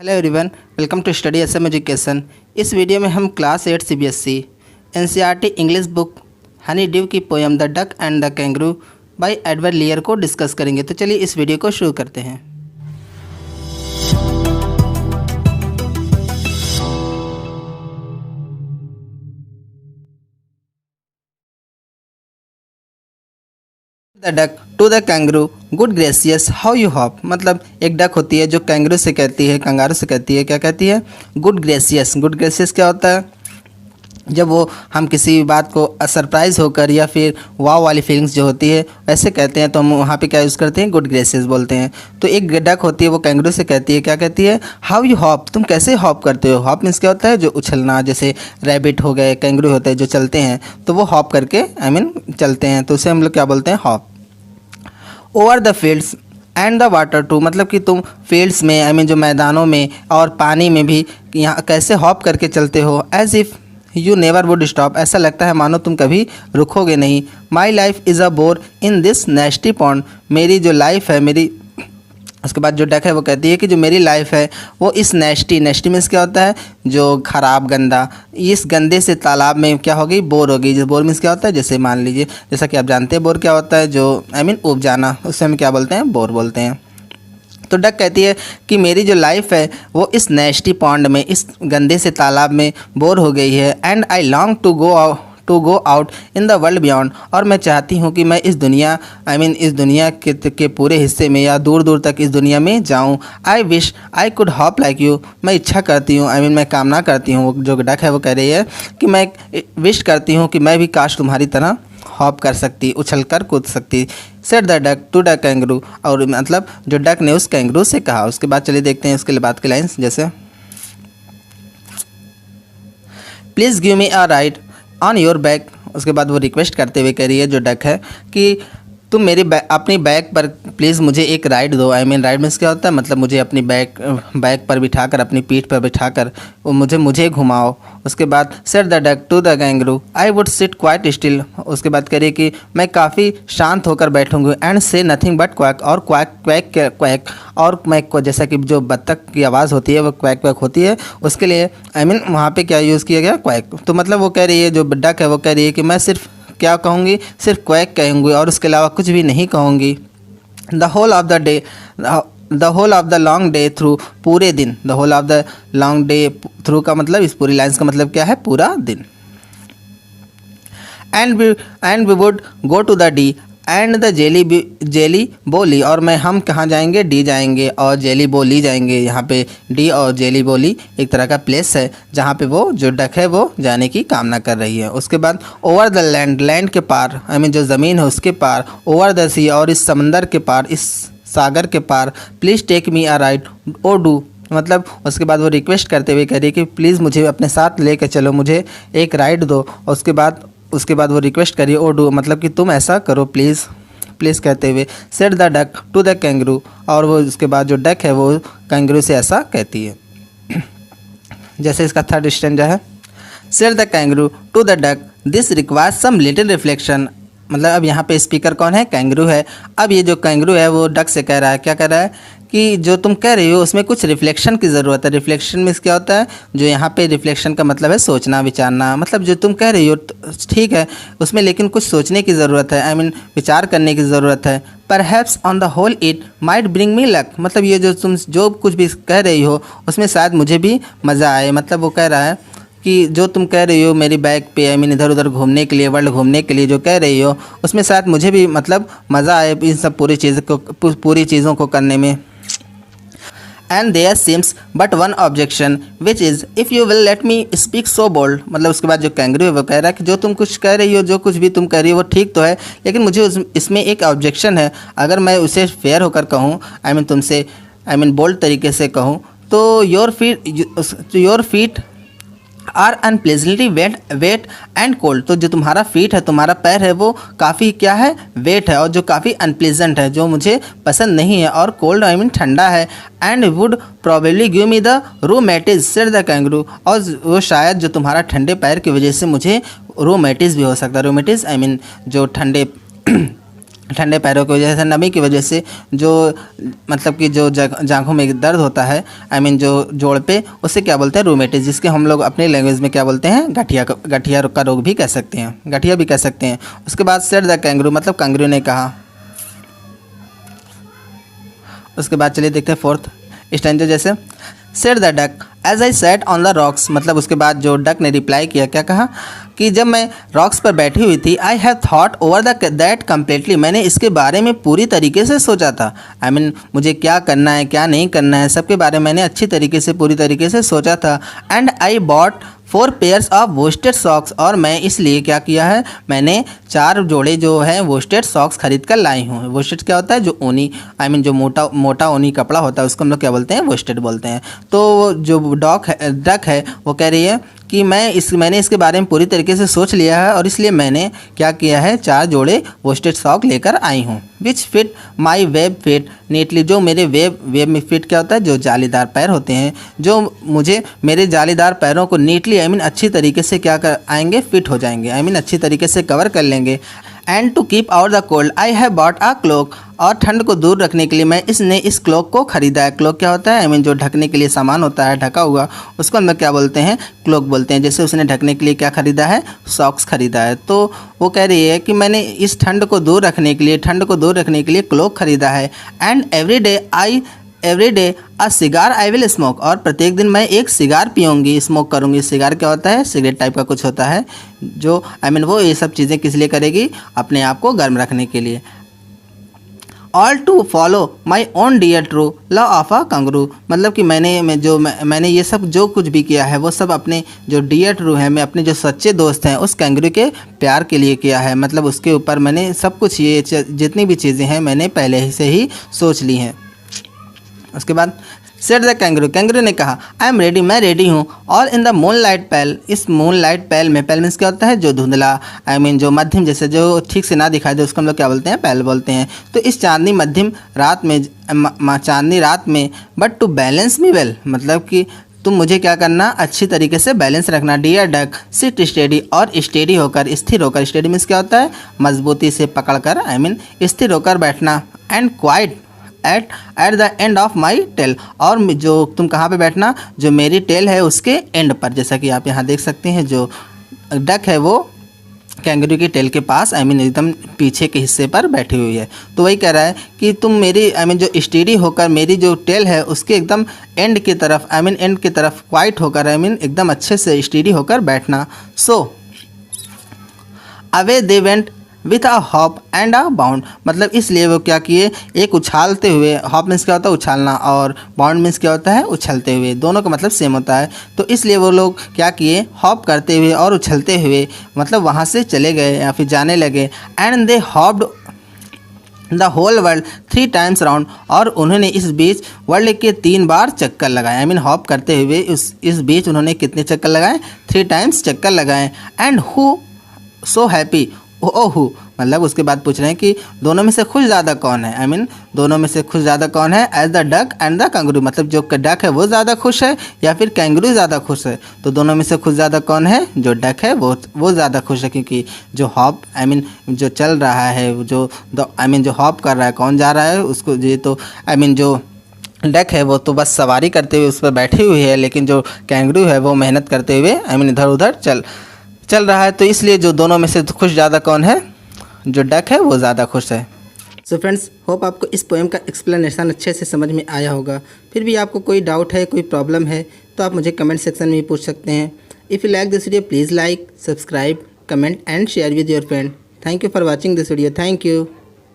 Hello everyone, welcome to study SM education. इस video में हम class 8 CBSE NCERT English book honeydew की poem the duck and the kangaroo by Edward Lear को discuss करेंगे। तो चलिए इस वीडियो को शुरू करते हैं। The duck to the kangaroo good gracious how you hop. मतलब एक डक होती है जो कैंगरू से कहती है, कंगारू से कहती है, क्या कहती है? Good gracious. गुड ग्रेसियस क्या होता है? जब वो हम किसी बात को सरप्राइज होकर या फिर वाव वाली फीलिंग्स जो होती है वैसे कहते हैं तो हम वहाँ पे क्या यूज़ करते हैं? गुड ग्रेसियस बोलते हैं। तो एक डक होती है वो कैंगरू से कहती है, क्या कहती है? हाउ यू हॉप, तुम कैसे हॉप करते हो। हॉप मीन्स क्या होता है? जो उछलना, जैसे रैबिट हो गए, कैंगरू होते हैं जो चलते हैं तो वो हॉप करके चलते हैं, तो उसे हम लोग क्या बोलते हैं? Hop. Over the fields and the water too, मतलब कि तुम फील्ड्स में जो मैदानों में और पानी में भी यहाँ कैसे हॉप करके चलते हो। As if you never would stop, ऐसा लगता है मानो तुम कभी रुकोगे नहीं। My life is a bore in this nasty pond, मेरी जो लाइफ है, मेरी उसके बाद जो डक है वो कहती है कि जो मेरी लाइफ है वो इस नेस्टी मीन्स क्या होता है? जो खराब, गंदा, इस गंदे से तालाब में क्या हो गई? बोर हो गई। जो बोर मीन्स क्या होता है? जैसे मान लीजिए, जैसा कि आप जानते हैं बोर क्या होता है? जो उब जाना, उससे हम क्या बोलते हैं? बोर बोलते हैं। तो डक कहती है कि मेरी जो लाइफ है वो इस नेस्टी पॉन्ड में, इस गंदे से तालाब में बोर हो गई है। And I long to go out in the world beyond, और मैं चाहती हूँ कि मैं इस दुनिया इस दुनिया के पूरे हिस्से में या दूर दूर तक इस दुनिया में जाऊँ। I wish I could hop like you, मैं इच्छा करती हूँ, मैं कामना करती हूँ। जो डक है वो कह रही है कि मैं विश करती हूँ कि मैं भी काश तुम्हारी तरह हॉप कर सकती, उछल कर कूद सकती। Said the duck to the kangaroo, और मतलब जो डक ने उस कैंगरू से कहा। उसके बाद चलिए देखते हैं उसके बाद की लाइन्स, जैसे please give me a ride on your back. उसके बाद वो रिक्वेस्ट करते हुए कह रही है जो डक है कि तुम मेरी अपनी बैक पर प्लीज़ मुझे एक राइड दो। राइड मीन्स क्या होता है? मतलब मुझे अपनी बैक पर बिठाकर, अपनी पीठ पर बिठाकर वो मुझे घुमाओ। उसके बाद said the duck to the kangaroo I would sit quite still. उसके बाद कह रही है कि मैं काफ़ी शांत होकर बैठूंगी। एंड से नथिंग बट क्वैक, और क्वैक और मैं जैसा कि जो बत्तख की आवाज़ होती है वो क्वैक होती है, उसके लिए वहाँ पे क्या यूज़ किया गया? क्वैक। तो मतलब वो कह रही है, जो डक है वो कह रही है कि मैं सिर्फ क्या कहूँगी? सिर्फ क्वैक कहूँगी और उसके अलावा कुछ भी नहीं कहूँगी। The whole of the long day through, पूरे दिन। The whole of the long day through का मतलब, इस पूरी लाइन्स का मतलब क्या है? पूरा दिन। And we would go to the Dee and the Jelly Bo Lee, और हम कहाँ जाएंगे? डी जाएंगे और जेली बोली जाएंगे। यहाँ पे डी और जेली बोली एक तरह का प्लेस है जहाँ पे वो जो डक है वो जाने की कामना कर रही है। उसके बाद ओवर द लैंड के पार, जो ज़मीन है उसके पार। ओवर द सी, और इस समंदर के पार, इस सागर के पार। Please take me a ride o do, मतलब उसके बाद वो रिक्वेस्ट करते हुए कह रही है कि प्लीज़ मुझे अपने साथ लेकर चलो, मुझे एक राइड दो। और उसके बाद वो रिक्वेस्ट करिए ओ डू, मतलब कि तुम ऐसा करो प्लीज़ कहते हुए। Said the duck to the kangaroo, और वो उसके बाद जो डक है वो कैंगरू से ऐसा कहती है। जैसे इसका थर्ड स्टैंजा है, said the kangaroo to the duck this requires some little reflection. मतलब अब यहाँ पे स्पीकर कौन है? कैंगरू है। अब ये जो कैंगरू है वो डक से कह रहा है, क्या कह रहा है? कि जो तुम कह रही हो उसमें कुछ रिफ्लेक्शन की ज़रूरत है। रिफ्लेक्शन में क्या होता है? जो यहाँ पे रिफ्लेक्शन का मतलब है सोचना, विचारना। मतलब जो तुम कह रही हो ठीक है, उसमें लेकिन कुछ सोचने की ज़रूरत है, विचार करने की ज़रूरत है। Perhaps on the whole it might bring me luck, मतलब ये जो तुम जो कुछ भी कह रही हो उसमें शायद मुझे भी मज़ा आए। मतलब वो कह रहा है कि जो तुम कह रही हो मेरी बैक पे इधर उधर घूमने के लिए, वर्ल्ड घूमने के लिए जो कह रही हो उसमें शायद मुझे भी मतलब मज़ा आए इन सब पूरी चीज़ों को करने में। And there seems but one objection which is if you will let me speak so bold. मतलब उसके बाद जो कैंगरू है वो कह रहा है कि जो तुम कुछ कह रही हो, जो कुछ भी तुम कह रही हो वो ठीक तो है, लेकिन मुझे इसमें एक ऑब्जेक्शन है। अगर मैं उसे फेयर होकर कहूँ, तुमसे बोल्ड तरीके से कहूँ तो your feet are unpleasantly wet and cold. तो जो तुम्हारा फीट है, तुम्हारा पैर है वो काफ़ी क्या है? वेट है, और जो काफ़ी अनप्लेजेंट है, जो मुझे पसंद नहीं है, और कोल्ड ठंडा है। And would probably give me the rheumatics said the kangaroo, और वो शायद जो तुम्हारा ठंडे पैर की वजह से मुझे रोमैटिस भी हो सकता है। रोमैटिस जो ठंडे ठंडे पैरों की वजह से, नमी की वजह से जो मतलब कि जो जांघों में दर्द होता है, आई मीन जो जोड़ पे, उसे क्या बोलते हैं, रूमेटिस, जिसके हम लोग अपनी लैंग्वेज में क्या बोलते हैं, गठिया का रोग भी कह सकते हैं, गठिया भी कह सकते हैं। उसके बाद सेड द कैंगरू, मतलब कैंगरू ने कहा। उसके बाद चलिए देखते हैं फोर्थ स्टैंजा। जैसे said the duck as I sate on the rocks, मतलब उसके बाद जो डक ने रिप्लाई किया, क्या कहा कि जब मैं रॉक्स पर बैठी हुई थी, I have thought over that completely, मैंने इसके बारे में पूरी तरीके से सोचा था। आई मीन मुझे क्या करना है क्या नहीं करना है सबके बारे में मैंने अच्छी तरीके से पूरी तरीके से सोचा था। And I bought 4 pairs of worsted socks, और मैं इसलिए क्या किया है, मैंने 4 जोड़े जो है वोस्टेड सॉक्स खरीद कर लाई हूँ। वोस्टेड क्या होता है, जो ऊनी, आई मीन जो मोटा ऊनी कपड़ा होता है उसको हम लोग क्या बोलते हैं, वोस्टेड बोलते हैं। तो जो डक है वो कह रही है कि मैंने इसके बारे में पूरी तरीके से सोच लिया है और इसलिए मैंने क्या किया है, 4 जोड़े वोस्टेड सॉक लेकर आई हूँ। Which fit my web feet neatly, जो मेरे वेब में फिट क्या होता है, जो जालीदार पैर होते हैं, जो मुझे मेरे जालीदार पैरों को नीटली आई मीन अच्छी तरीके से क्या कर आएंगे, फिट हो जाएंगे, आई मीन अच्छी तरीके से कवर कर लेंगे। And to keep out the cold I have bought a cloak, और ठंड को दूर रखने के लिए मैं इस क्लोक को खरीदा है। क्लोक क्या होता है, आई मीन जो ढकने के लिए सामान होता है ढका हुआ, उसको हम लोग क्या बोलते हैं, क्लोक बोलते हैं। जैसे उसने ढकने के लिए क्या खरीदा है, सॉक्स खरीदा है। तो वो कह रही है कि मैंने इस ठंड को दूर रखने के लिए क्लोक खरीदा है। And every day a cigar I will smoke, और प्रत्येक दिन मैं एक सिगार पीऊँगी, स्मोक करूँगी। सिगार क्या होता है, सिगरेट टाइप का कुछ होता है, जो आई मीन वो ये सब चीज़ें किस लिए करेगी, अपने आप को गर्म रखने के लिए। All to follow my own dear true love of a kangaroo, मतलब कि मैंने ये सब जो कुछ भी किया है वो सब अपने जो डियर ट्रू है, मैं अपने जो सच्चे दोस्त हैं उस कैंगरू के प्यार के लिए किया है। मतलब उसके ऊपर मैंने सब कुछ ये जितनी भी चीज़ें हैं मैंने पहले से ही सोच ली हैं। उसके बाद सेड द कैंगरू ने कहा, आई एम रेडी, मैं रेडी हूँ। और इन द मून लाइट पैल, इस मून लाइट पैल में, पैल मीन्स क्या होता है, जो धुंधला, आई मीन जो मध्यम, जैसे जो ठीक से ना दिखाई दे उसको हम लोग क्या बोलते हैं, पैल बोलते हैं। तो इस चांदनी मध्यम रात में, चांदनी रात में, but to balance me well, मतलब कि तुम मुझे क्या करना, अच्छी तरीके से बैलेंस रखना। डियर डक सिट स्टेडी, और स्टेडी होकर, स्थिर होकर, स्टेडी मीन्स क्या होता है, मजबूती से पकड़ कर, आई मीन स्थिर होकर बैठना। And quite at the end of my tail, और जो तुम कहाँ पे बैठना, जो मेरी टेल है उसके एंड पर। जैसा कि आप यहाँ देख सकते हैं, जो डक है वो कैंगरू की टेल के पास, आई मीन एकदम पीछे के हिस्से पर बैठी हुई है। तो वही कह रहा है कि तुम मेरी, आई मीन जो स्टेडी होकर, मेरी जो टेल है उसके एकदम एंड की तरफ, आई मीन एंड की तरफ क्वाइट होकर, आई मीन एकदम अच्छे से स्टेडी होकर बैठना। So away they went with a hop and a bound, मतलब इसलिए वो क्या किए, एक उछालते हुए, हॉप मीन्स क्या होता है, उछालना, और बाउंड मीन्स क्या होता है, उछलते हुए, दोनों का मतलब सेम होता है। तो इसलिए वो लोग क्या किए, हॉप करते हुए और उछलते हुए, मतलब वहाँ से चले गए या फिर जाने लगे। And they hopped the whole world 3 times round, और उन्होंने इस बीच वर्ल्ड के 3 बार चक्कर लगाए। आई मीन हॉप करते हुए इस बीच उन्होंने कितने चक्कर लगाए, 3 टाइम्स चक्कर लगाए। एंड हु सो हैप्पी ओहू, मतलब उसके बाद पूछ रहे हैं कि दोनों में से खुश ज़्यादा कौन है, आई मीन दोनों में से खुश ज़्यादा कौन है, as the duck and the kangaroo, मतलब जो डक है वो ज़्यादा खुश है या फिर कैंगरू ज़्यादा खुश है। तो दोनों में से खुश ज़्यादा कौन है, जो डक है वो ज़्यादा खुश है, क्योंकि जो हॉप, आई मीन जो चल रहा है, जो आई मीन जो हॉप कर रहा है, कौन जा रहा है उसको, ये तो आई मीन जो डक है वो तो बस सवारी करते हुए उस पर बैठी हुई है, लेकिन जो कैंगरू है वो मेहनत करते हुए, आई मीन इधर उधर चल रहा है। तो इसलिए जो दोनों में से खुश ज़्यादा कौन है, जो डक है वो ज़्यादा खुश है। सो फ्रेंड्स, होप आपको इस पोएम का एक्सप्लेनेशन अच्छे से समझ में आया होगा। फिर भी आपको कोई डाउट है, कोई प्रॉब्लम है, तो आप मुझे कमेंट सेक्शन में पूछ सकते हैं। If you like this video, please like, subscribe, comment and share with your friend. Thank you for watching this video. Thank you.